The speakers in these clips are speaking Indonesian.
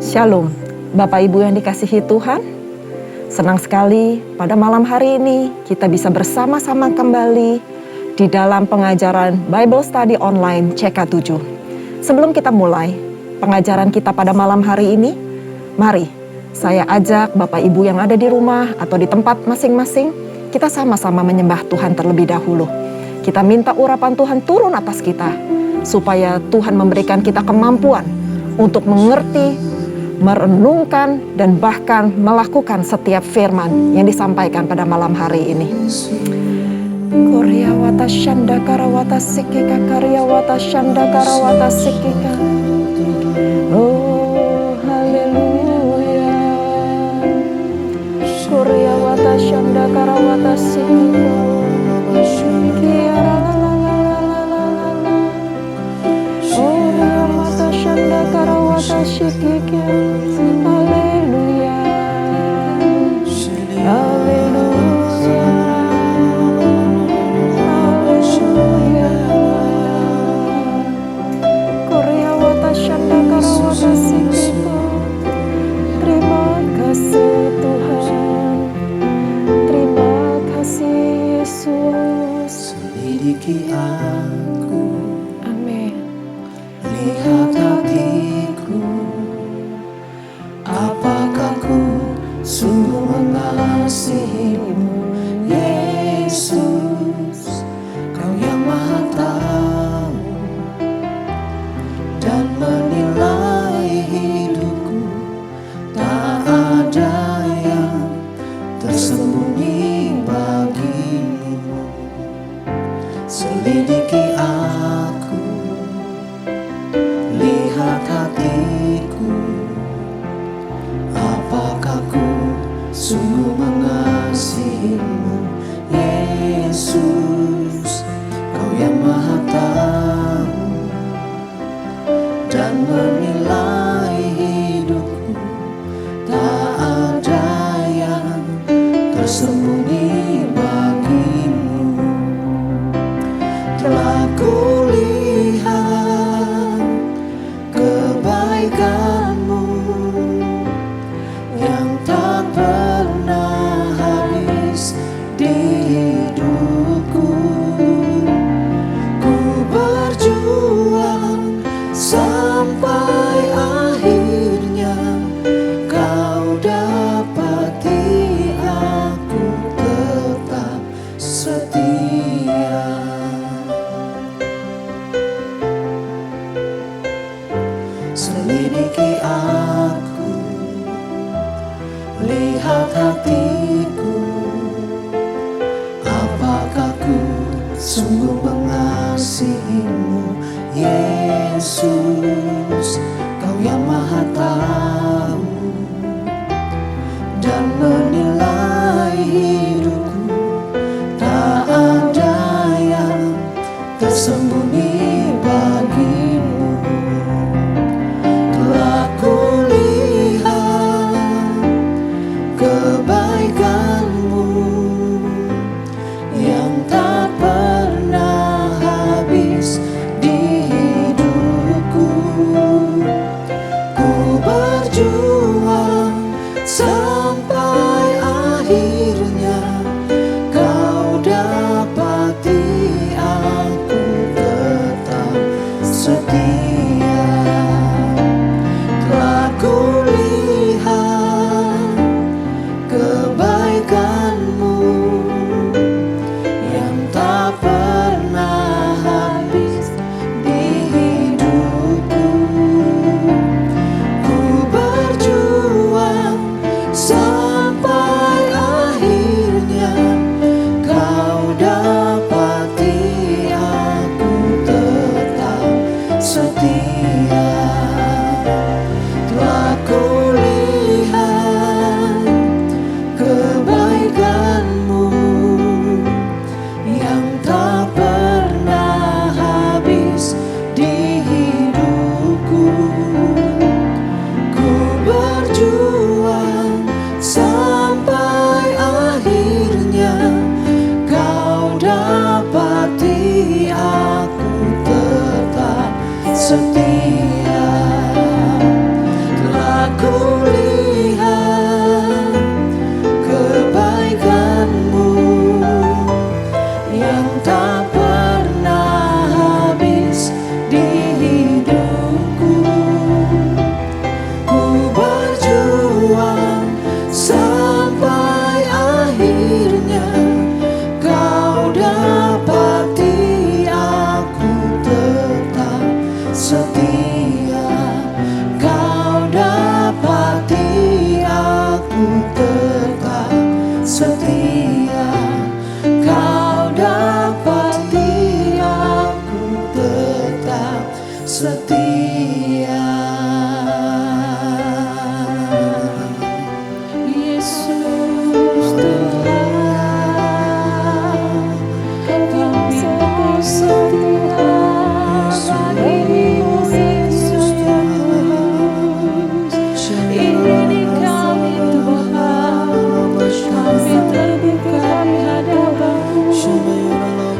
Shalom, Bapak Ibu yang dikasihi Tuhan. Senang sekali pada malam hari ini kita bisa bersama-sama kembali di dalam pengajaran Bible Study Online CK7. Sebelum kita mulai pengajaran kita pada malam hari ini, mari saya ajak Bapak Ibu yang ada di rumah atau di tempat masing-masing, kita sama-sama menyembah Tuhan terlebih dahulu. Kita minta urapan Tuhan turun atas kita, supaya Tuhan memberikan kita kemampuan untuk mengerti, merenungkan, dan bahkan melakukan setiap firman yang disampaikan pada malam hari ini. Korea wata shanda karawata sikika karya wata shanda karawata sikika. Oh haleluya. Korea wata shanda karawata sikika. Karawata shikike, haleluya, haleluya, haleluya. Korea wata shanda karawata shikike. Terima kasih Tuhan, terima kasih Yesus. Selidiki aku, amin. lihat hatiku, apakah ku sungguh mengasihimu, Yesus. Kau yang Maha Tahu dan menilai hidupku, tak ada yang tersembunyi bagimu. Selidiki aku, lihat hatiku, apakah ku sungguh mengasihimu, Yesus. Kau yang Maha Tahu dan menilai hidupku, tak ada yang tersembunyi bagimu. Telah kulihat kebaikanmu yang tak pernah habis di hidupku. Ku berjuang sampai akhirnya kau dapati aku tetap setia. Selidiki aku, lihat hatiku, apakah ku sungguh mengasihimu, Yesus. Kau yang Maha Tahu dan menilai hidupku, tak ada yang tersembunyi bagimu. Telah kulihat kebaikanmu yang tak pernah habis di hidupku. Ku setia, Kau dapati aku tetap setia. Yesus Tuhan, kami mau setia bagimu. Yesus Tuhan, ini kami Tuhan, kami terbuka di hadapan-Mu,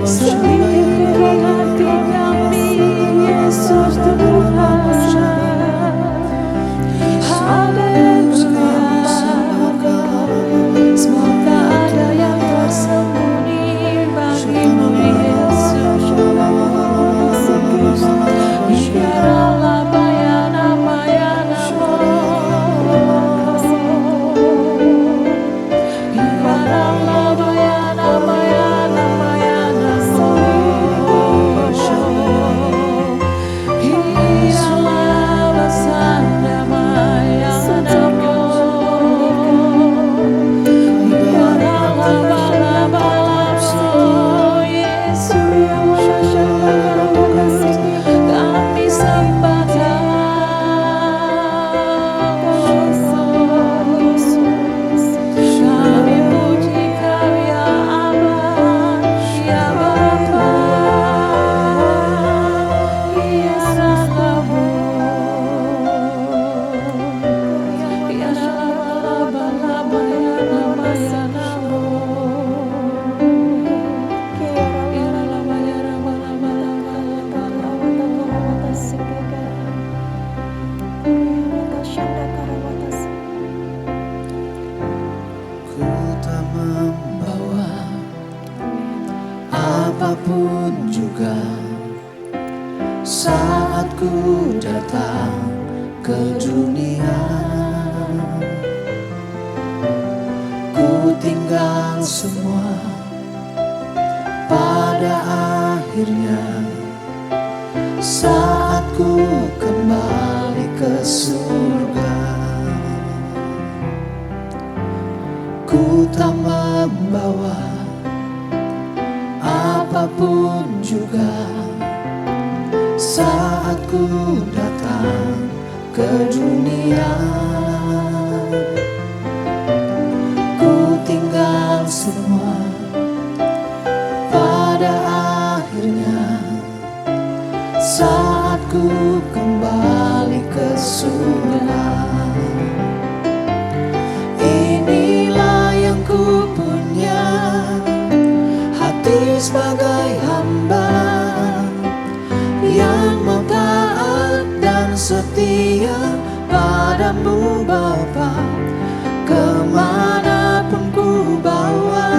selipkan hati kami. Yesus Tuhan, haleluya. Semoga ada yang tersembunyi bagimu, Yesus. Biarlah bayana-bayana-Mu, biarlah bayana-bayana-Mu, biarlah bersama-Mu, biarlah bala-bala-Mu, Yesus. Kami sembah kami puji Kau ya Aba, ya Bapa, ya Rabbmu, ya bala-bala-bayana-bayana-Mu, ku tak membawa apapun juga saat ku datang ke dunia. Ku tinggal semua pada akhirnya saat ku kembali ke surga. Ku tak membawa apapun juga saat ku datang ke dunia. Ku tinggal semua pada akhirnya saat ku kembali ke surga. Inilah yang ku punya, hati sebagai hamba yang mau taat dan setia padamu Bapa. Kemanapun ku bawa,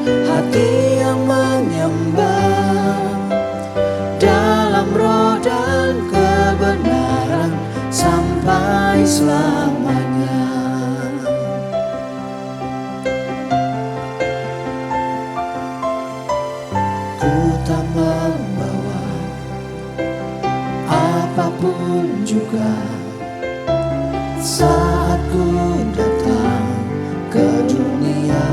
hati yang menyembah dalam roh dan kebenaran sampai selamanya. Ku tak membawa apapun juga saat ku datang ke dunia.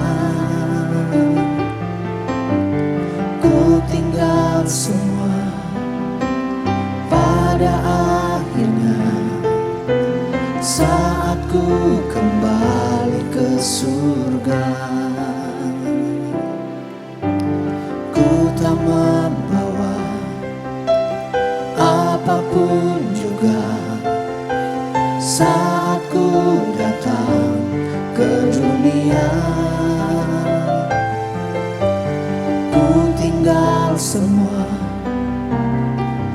Ku tinggal semua pada akhirnya saat ku kembali ke surga. Ku tak membawa apapun juga saat ku datang ke dunia. Ku tinggal semua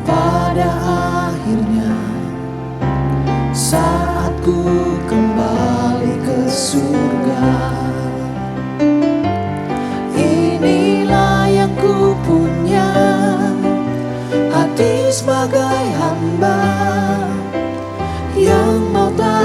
pada akhirnya saat ku kembali ke surga. Inilah yang ku punya, hati sebagai hamba yang mau taat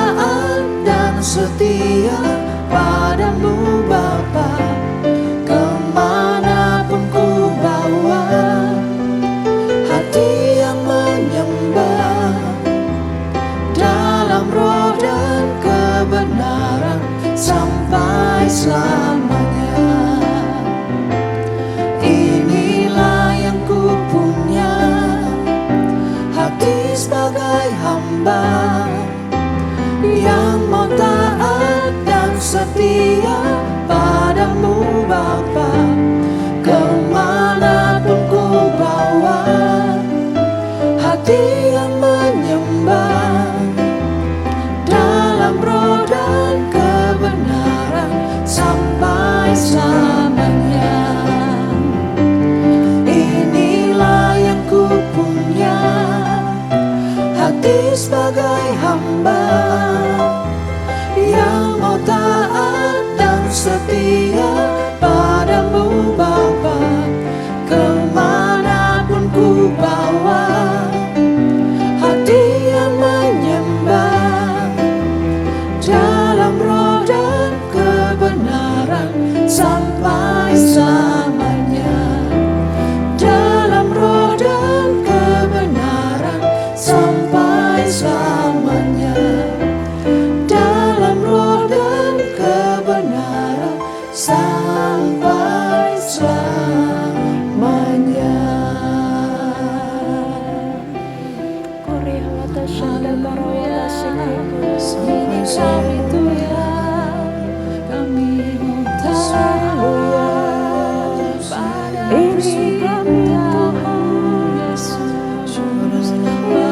sebagai hamba yang mau taat dan setia padamu Bapa. Kemanapun ku bawa hati yang menyembah dalam roh dan kebenaran sampai selamanya. Inilah yang ku punya, hati sebagai hamba yang mau taat dan setia padamu Bapa. Kemanapun ku bawa hati yang menyembah dalam roh dan kebenaran sampai selamanya. Dalam roh dan kebenaran sampai selamanya. Dalam roh dan kebenaran sampai selamanya. Korea wata shanda kara wata shiki. Ini kami Tuhan, kami taat pada Ini kami perintah Yesus.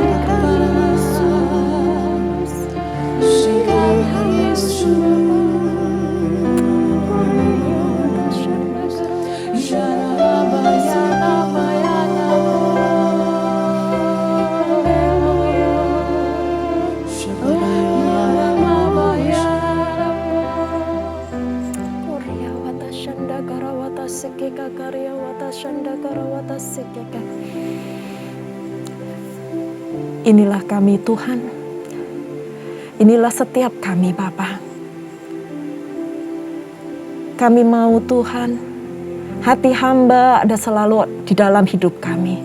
Bapa, Tuhan Yesus. Korea wata shanda kara wata shiki kakaria wata shanda kara wata shiki. Inilah kami Tuhan. Inilah setiap kami Bapa. Kami mau Tuhan, hati hamba ada selalu di dalam hidup kami,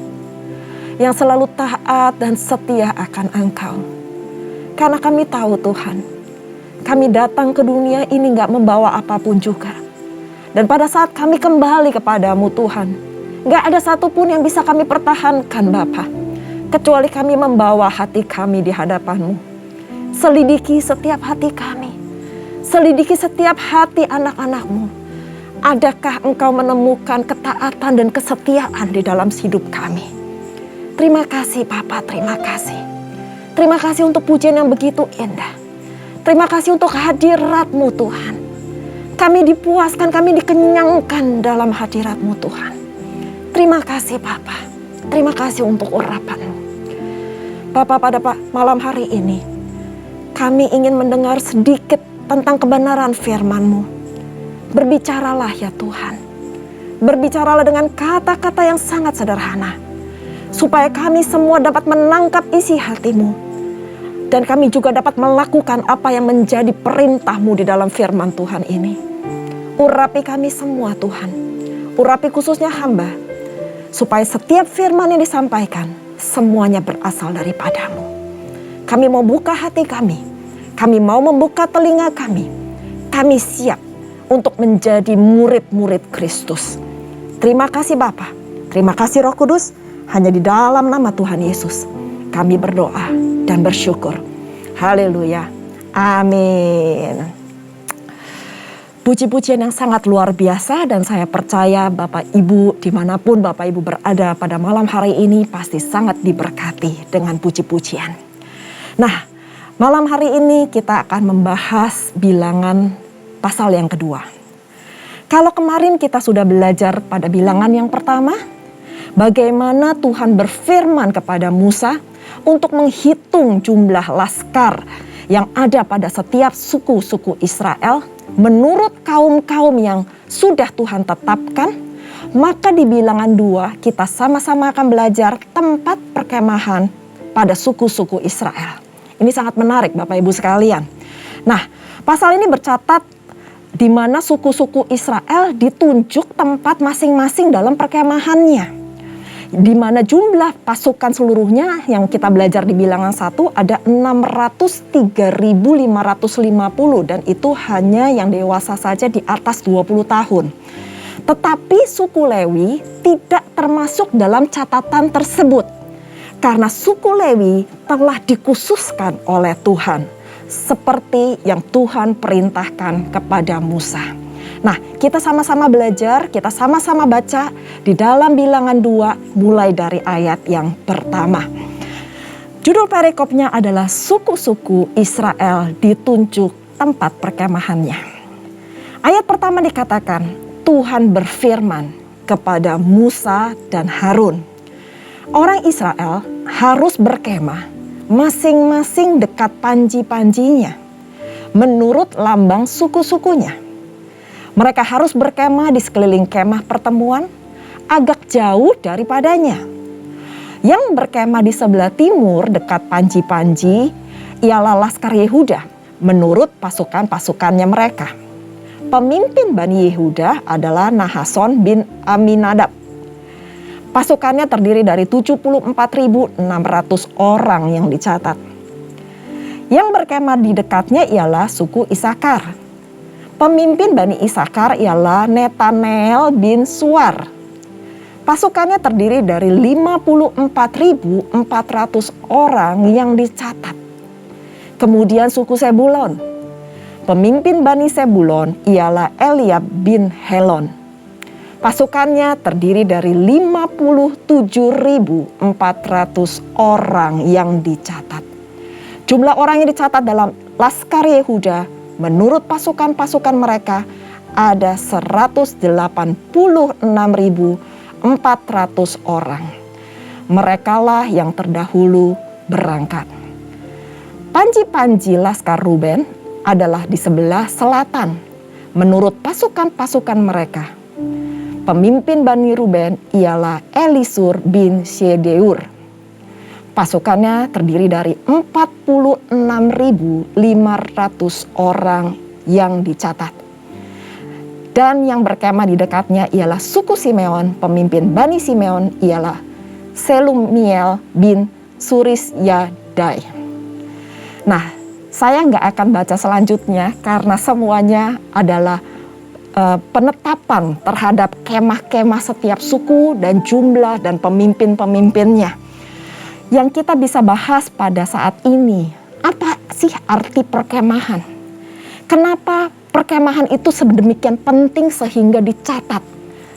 yang selalu taat dan setia akan Engkau. Karena kami tahu Tuhan, kami datang ke dunia ini gak membawa apapun juga. Dan pada saat kami kembali kepadamu Tuhan, gak ada satupun yang bisa kami pertahankan Bapa, kecuali kami membawa hati kami di hadapan-Mu. Selidiki setiap hati kami, selidiki setiap hati anak-anak-Mu. Adakah Engkau menemukan ketaatan dan kesetiaan di dalam hidup kami? Terima kasih Bapa, terima kasih. Terima kasih untuk pujian yang begitu indah. Terima kasih untuk hadirat-Mu Tuhan. Kami dipuaskan, kami dikenyangkan dalam hadirat-Mu Tuhan. Terima kasih Bapa. Terima kasih untuk urapan-Mu. Bapa, pada malam hari ini, kami ingin mendengar sedikit tentang kebenaran firman-Mu. Berbicaralah ya Tuhan. Berbicaralah dengan kata-kata yang sangat sederhana, supaya kami semua dapat menangkap isi hati-Mu. Dan kami juga dapat melakukan apa yang menjadi perintah-Mu di dalam firman Tuhan ini. Urapi kami semua Tuhan. Urapi khususnya hamba. Supaya setiap firman yang disampaikan, semuanya berasal daripada-Mu. Kami mau buka hati kami. Kami mau membuka telinga kami. Kami siap untuk menjadi murid-murid Kristus. Terima kasih Bapa. Terima kasih Roh Kudus. Hanya di dalam nama Tuhan Yesus kami berdoa dan bersyukur. Haleluya. Amin. Puji-pujian yang sangat luar biasa, dan saya percaya Bapak Ibu dimanapun Bapak Ibu berada pada malam hari ini pasti sangat diberkati dengan puji-pujian. Nah, malam hari ini kita akan membahas Bilangan pasal yang kedua. Kalau kemarin kita sudah belajar pada Bilangan yang pertama, bagaimana Tuhan berfirman kepada Musa untuk menghitung jumlah laskar yang ada pada setiap suku-suku Israel menurut kaum-kaum yang sudah Tuhan tetapkan. Maka di Bilangan 2 kita sama-sama akan belajar tempat perkemahan pada suku-suku Israel. Ini sangat menarik Bapak Ibu sekalian. Nah, pasal ini bercatat di mana suku-suku Israel ditunjuk tempat masing-masing dalam perkemahannya. Di mana jumlah pasukan seluruhnya yang kita belajar di Bilangan 1 ada 603.550, dan itu hanya yang dewasa saja di atas 20 tahun. Tetapi suku Lewi tidak termasuk dalam catatan tersebut. Karena suku Lewi telah dikhususkan oleh Tuhan, seperti yang Tuhan perintahkan kepada Musa. Nah, kita sama-sama belajar, kita sama-sama baca di dalam Bilangan 2 mulai dari ayat yang pertama. Judul perikopnya adalah suku-suku Israel ditunjuk tempat perkemahannya. Ayat pertama dikatakan, Tuhan berfirman kepada Musa dan Harun. Orang Israel harus berkemah masing-masing dekat panji-panjinya menurut lambang suku-sukunya. Mereka harus berkemah di sekeliling kemah pertemuan agak jauh daripadanya. Yang berkemah di sebelah timur dekat panji-panji ialah Laskar Yehuda menurut pasukan-pasukannya mereka. Pemimpin Bani Yehuda adalah Nahason bin Aminadab. Pasukannya terdiri dari 74.600 orang yang dicatat. Yang berkemah di dekatnya ialah suku Isakar. Pemimpin Bani Isakar ialah Netanel bin Suar. Pasukannya terdiri dari 54.400 orang yang dicatat. Kemudian suku Sebulon. Pemimpin Bani Sebulon ialah Eliab bin Helon. Pasukannya terdiri dari 57.400 orang yang dicatat. Jumlah orang yang dicatat dalam Laskar Yehuda menurut pasukan-pasukan mereka ada 186.400 orang. Merekalah yang terdahulu berangkat. Panji-panji Laskar Ruben adalah di sebelah selatan menurut pasukan-pasukan mereka. Pemimpin Bani Ruben ialah Elisur bin Shedeur. Pasukannya terdiri dari 46.500 orang yang dicatat. Dan yang berkemah di dekatnya ialah suku Simeon. Pemimpin Bani Simeon ialah Selumiel bin Surisyadai. Nah, saya nggak akan baca selanjutnya karena semuanya adalah penetapan terhadap kemah-kemah setiap suku dan jumlah dan pemimpin-pemimpinnya. Yang kita bisa bahas pada saat ini, apa sih arti perkemahan? Kenapa perkemahan itu sedemikian penting sehingga dicatat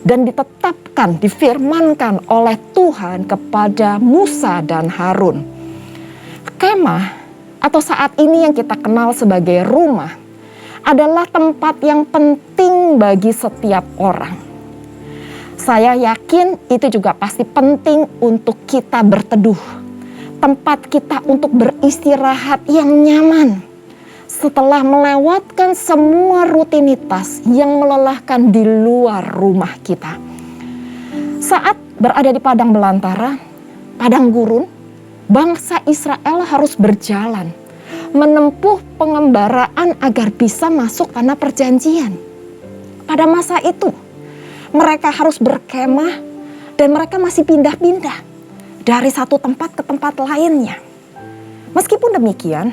dan ditetapkan, difirmankan oleh Tuhan kepada Musa dan Harun? Kemah atau saat ini yang kita kenal sebagai rumah adalah tempat yang penting bagi setiap orang. Saya yakin itu juga pasti penting untuk kita berteduh. Tempat kita untuk beristirahat yang nyaman. Setelah melewatkan semua rutinitas yang melelahkan di luar rumah kita. Saat berada di padang belantara, padang gurun, bangsa Israel harus berjalan menempuh pengembaraan agar bisa masuk tanah perjanjian. Pada masa itu, mereka harus berkemah dan mereka masih pindah-pindah dari satu tempat ke tempat lainnya. Meskipun demikian,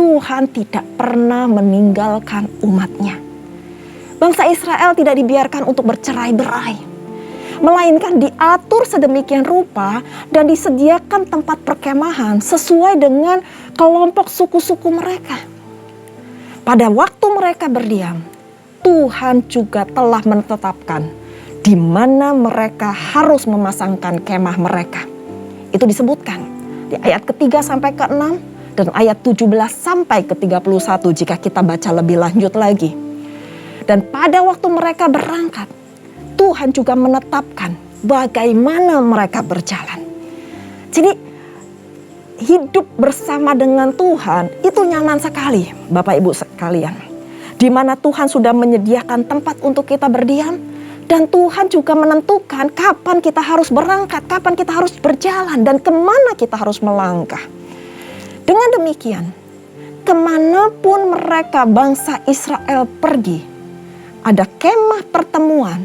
Tuhan tidak pernah meninggalkan umatnya. Bangsa Israel tidak dibiarkan untuk bercerai-berai, melainkan diatur sedemikian rupa dan disediakan tempat perkemahan sesuai dengan kelompok suku-suku mereka. Pada waktu mereka berdiam, Tuhan juga telah menetapkan di mana mereka harus memasangkan kemah mereka. Itu disebutkan di ayat ketiga sampai ke-6 dan ayat 17 sampai ke-31 jika kita baca lebih lanjut lagi. Dan pada waktu mereka berangkat, Tuhan juga menetapkan bagaimana mereka berjalan. Jadi hidup bersama dengan Tuhan itu nyaman sekali, Bapak Ibu sekalian. Di mana Tuhan sudah menyediakan tempat untuk kita berdiam dan Tuhan juga menentukan kapan kita harus berangkat, kapan kita harus berjalan dan kemana kita harus melangkah. Dengan demikian, kemanapun mereka bangsa Israel pergi, ada kemah pertemuan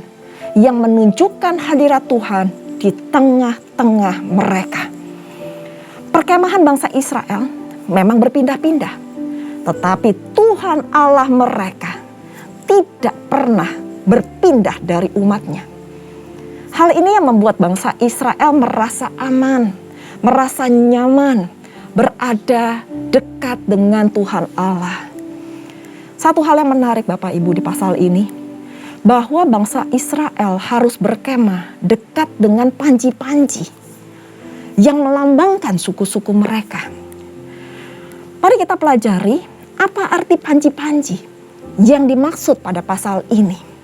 yang menunjukkan hadirat Tuhan di tengah-tengah mereka. Perkemahan bangsa Israel memang berpindah-pindah, tetapi Tuhan Allah mereka tidak pernah berpindah dari umatnya. Hal ini yang membuat bangsa Israel merasa aman, merasa nyaman, berada dekat dengan Tuhan Allah. Satu hal yang menarik Bapak Ibu di pasal ini, bahwa bangsa Israel harus berkemah dekat dengan panji-panji yang melambangkan suku-suku mereka. Mari kita pelajari apa arti panji-panji yang dimaksud pada pasal ini.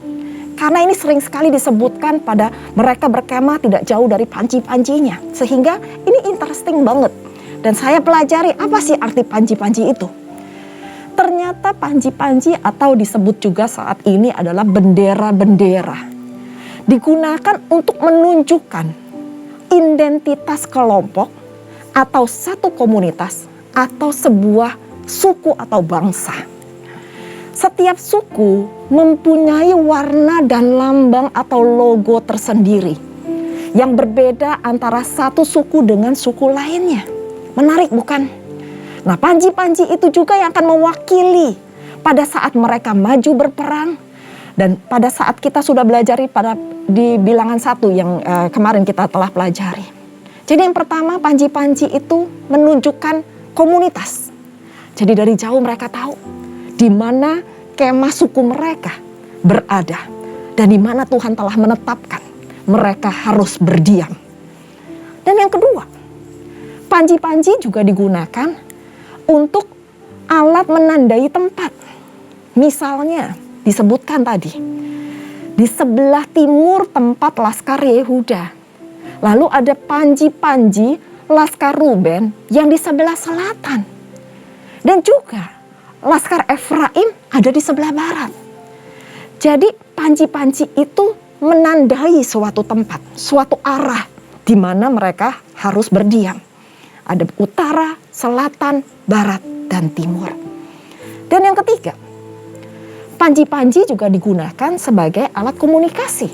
Karena ini sering sekali disebutkan pada mereka berkemah tidak jauh dari panji-panjinya. Sehingga ini interesting banget. Dan saya pelajari apa sih arti panji-panji itu. Ternyata panji-panji atau disebut juga saat ini adalah bendera-bendera. Digunakan untuk menunjukkan identitas kelompok atau satu komunitas atau sebuah suku atau bangsa. Setiap suku mempunyai warna dan lambang atau logo tersendiri yang berbeda antara satu suku dengan suku lainnya. Menarik bukan? Nah, panji-panji itu juga yang akan mewakili pada saat mereka maju berperang. Dan pada saat kita sudah belajar di bilangan 1 yang kemarin kita telah pelajari. Jadi yang pertama, panji-panji itu menunjukkan komunitas. Jadi dari jauh mereka tahu di mana kemah suku mereka berada. Dan di mana Tuhan telah menetapkan mereka harus berdiam. Dan yang kedua, panji-panji juga digunakan untuk alat menandai tempat. Misalnya disebutkan tadi, di sebelah timur tempat Laskar Yehuda. Lalu ada panji-panji Laskar Ruben yang di sebelah selatan. Dan juga Laskar Efraim ada di sebelah barat. Jadi panji-panji itu menandai suatu tempat, suatu arah di mana mereka harus berdiam. Ada utara, selatan, barat, dan timur. Dan yang ketiga, panji-panji juga digunakan sebagai alat komunikasi.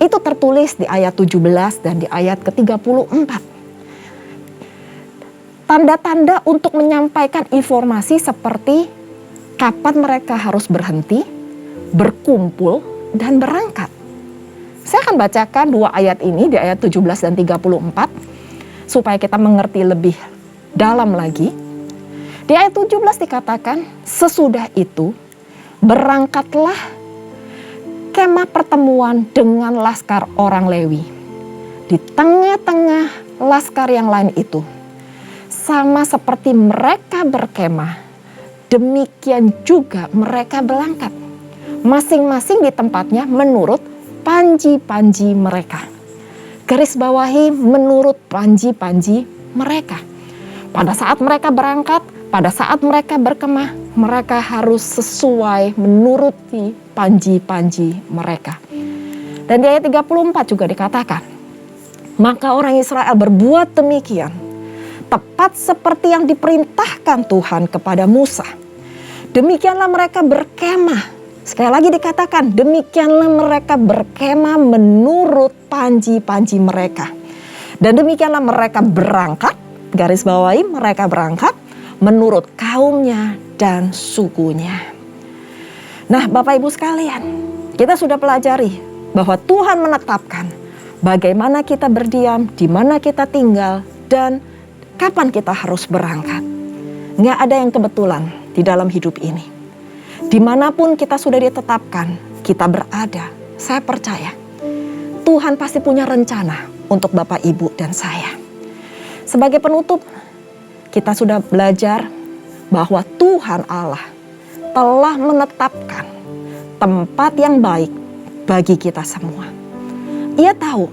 Itu tertulis di ayat 17 dan di ayat ke-34. Tanda-tanda untuk menyampaikan informasi seperti kapan mereka harus berhenti, berkumpul, dan berangkat. Saya akan bacakan 2 ayat ini di ayat 17 dan 34 supaya kita mengerti lebih dalam lagi. Di ayat 17 dikatakan, sesudah itu berangkatlah kemah pertemuan dengan laskar orang Lewi. Di tengah-tengah laskar yang lain itu, sama seperti mereka berkemah, demikian juga mereka berangkat. Masing-masing di tempatnya menurut panji-panji mereka. Garis bawahi menurut panji-panji mereka. Pada saat mereka berangkat, pada saat mereka berkemah, mereka harus sesuai menuruti panji-panji mereka. Dan di ayat 34 juga dikatakan, maka orang Israel berbuat demikian, tepat seperti yang diperintahkan Tuhan kepada Musa. Demikianlah mereka berkemah. Sekali lagi dikatakan, demikianlah mereka berkemah menurut panji-panji mereka. Dan demikianlah mereka berangkat, garis bawahi mereka berangkat menurut kaumnya dan sukunya. Nah, Bapak Ibu sekalian, kita sudah pelajari bahwa Tuhan menetapkan bagaimana kita berdiam, di mana kita tinggal, dan kapan kita harus berangkat. Nggak ada yang kebetulan di dalam hidup ini. Dimanapun kita sudah ditetapkan, kita berada, saya percaya Tuhan pasti punya rencana untuk Bapak, Ibu, dan saya. Sebagai penutup, kita sudah belajar bahwa Tuhan Allah telah menetapkan tempat yang baik bagi kita semua. Ia tahu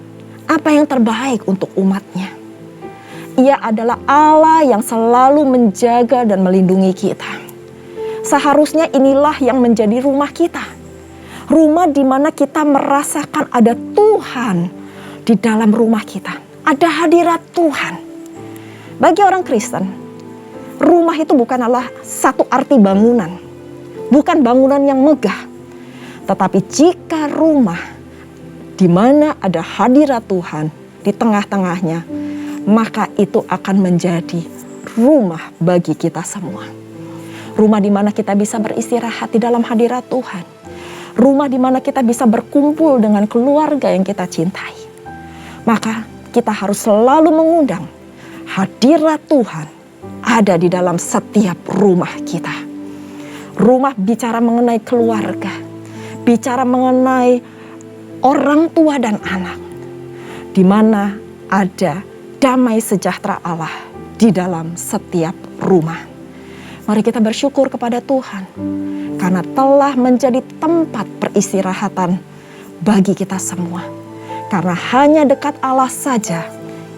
apa yang terbaik untuk umatnya. Ia adalah Allah yang selalu menjaga dan melindungi kita. Seharusnya inilah yang menjadi rumah kita. Rumah di mana kita merasakan ada Tuhan di dalam rumah kita. Ada hadirat Tuhan. Bagi orang Kristen, rumah itu bukanlah satu arti bangunan. Bukan bangunan yang megah. Tetapi jika rumah di mana ada hadirat Tuhan di tengah-tengahnya, maka itu akan menjadi rumah bagi kita semua. Rumah di mana kita bisa beristirahat di dalam hadirat Tuhan. Rumah di mana kita bisa berkumpul dengan keluarga yang kita cintai. Maka kita harus selalu mengundang hadirat Tuhan ada di dalam setiap rumah kita. Rumah bicara mengenai keluarga, bicara mengenai orang tua dan anak, di mana ada damai sejahtera Allah di dalam setiap rumah. Mari kita bersyukur kepada Tuhan karena telah menjadi tempat peristirahatan bagi kita semua. Karena hanya dekat Allah saja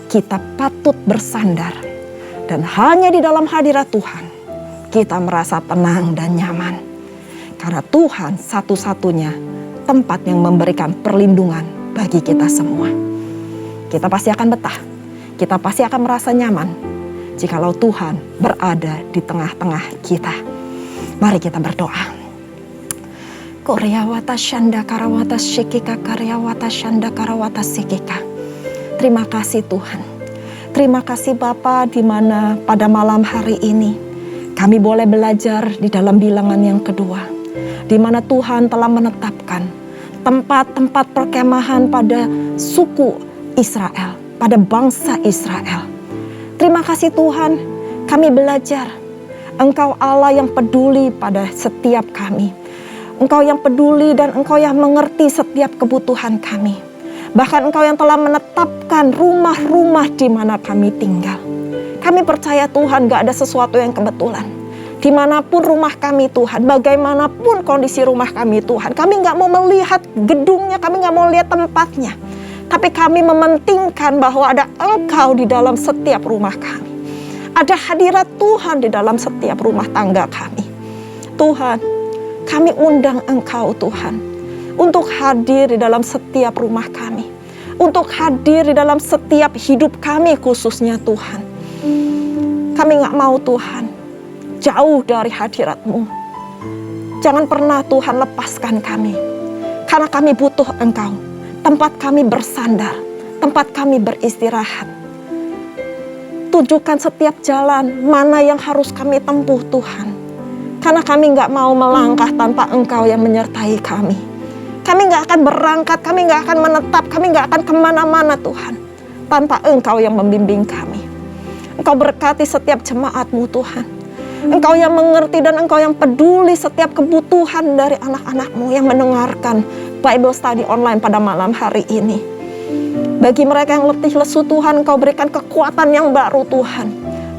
kita patut bersandar, dan hanya di dalam hadirat Tuhan kita merasa tenang dan nyaman. Karena Tuhan satu-satunya tempat yang memberikan perlindungan bagi kita semua. Kita pasti akan betah, kita pasti akan merasa nyaman jikalau Tuhan berada di tengah-tengah kita. Mari kita berdoa. Koryawata shanda karawata shikika karyawata shanda karawata sikika. Terima kasih Tuhan. Terima kasih Bapa, di mana pada malam hari ini kami boleh belajar di dalam bilangan yang kedua, di mana Tuhan telah menetapkan tempat-tempat perkemahan pada suku Israel, pada bangsa Israel. Terima kasih Tuhan, kami belajar Engkau Allah yang peduli pada setiap kami. Engkau yang peduli dan Engkau yang mengerti setiap kebutuhan kami. Bahkan Engkau yang telah menetapkan rumah-rumah di mana kami tinggal. Kami percaya Tuhan, gak ada sesuatu yang kebetulan. Dimanapun rumah kami Tuhan, bagaimanapun kondisi rumah kami Tuhan, kami gak mau melihat gedungnya, kami gak mau lihat tempatnya. Tapi kami mementingkan bahwa ada Engkau di dalam setiap rumah kami. Ada hadirat Tuhan di dalam setiap rumah tangga kami. Tuhan, kami undang Engkau Tuhan untuk hadir di dalam setiap rumah kami. Untuk hadir di dalam setiap hidup kami khususnya Tuhan. Kami gak mau Tuhan jauh dari hadirat-Mu. Jangan pernah Tuhan lepaskan kami. Karena kami butuh Engkau. Tempat kami bersandar, tempat kami beristirahat. Tunjukkan setiap jalan mana yang harus kami tempuh Tuhan. Karena kami gak mau melangkah tanpa Engkau yang menyertai kami. Kami gak akan berangkat, kami gak akan menetap, kami gak akan kemana-mana Tuhan. Tanpa Engkau yang membimbing kami. Engkau berkati setiap jemaat-Mu Tuhan. Engkau yang mengerti dan Engkau yang peduli setiap kebutuhan dari anak-anak-Mu yang mendengarkan Bible Study online pada malam hari ini. Bagi mereka yang letih lesu Tuhan, Engkau berikan kekuatan yang baru Tuhan.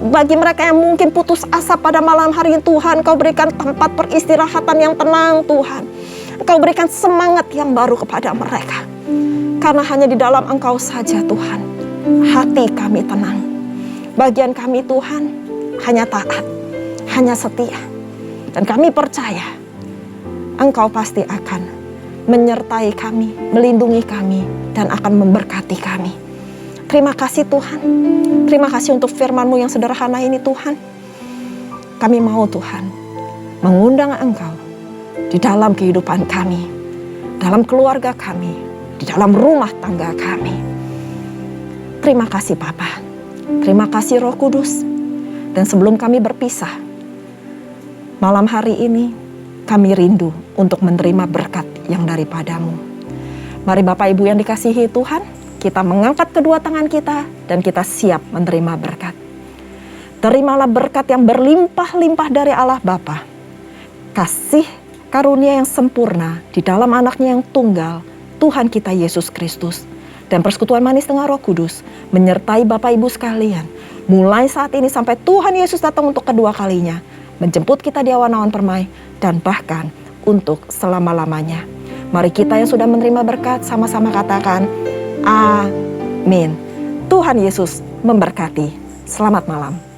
Bagi mereka yang mungkin putus asa pada malam hari ini Tuhan, Engkau berikan tempat peristirahatan yang tenang Tuhan. Engkau berikan semangat yang baru kepada mereka. Karena hanya di dalam Engkau saja Tuhan, hati kami tenang. Bagian kami Tuhan hanya taat, hanya setia. Dan kami percaya Engkau pasti akan menyertai kami, melindungi kami, dan akan memberkati kami. Terima kasih Tuhan. Terima kasih untuk firman-Mu yang sederhana ini Tuhan. Kami mau Tuhan mengundang Engkau di dalam kehidupan kami, dalam keluarga kami, di dalam rumah tangga kami. Terima kasih Bapa. Terima kasih Roh Kudus. Dan sebelum kami berpisah, malam hari ini kami rindu untuk menerima berkat yang daripada-Mu. Mari Bapak Ibu yang dikasihi Tuhan, kita mengangkat kedua tangan kita dan kita siap menerima berkat. Terimalah berkat yang berlimpah-limpah dari Allah Bapa. Kasih karunia yang sempurna di dalam anaknya yang tunggal, Tuhan kita Yesus Kristus. Dan persekutuan manis dengan Roh Kudus menyertai Bapak Ibu sekalian. Mulai saat ini sampai Tuhan Yesus datang untuk kedua kalinya. Menjemput kita di awan-awan permai dan bahkan untuk selama-lamanya. Mari kita yang sudah menerima berkat sama-sama katakan amin. Tuhan Yesus memberkati. Selamat malam.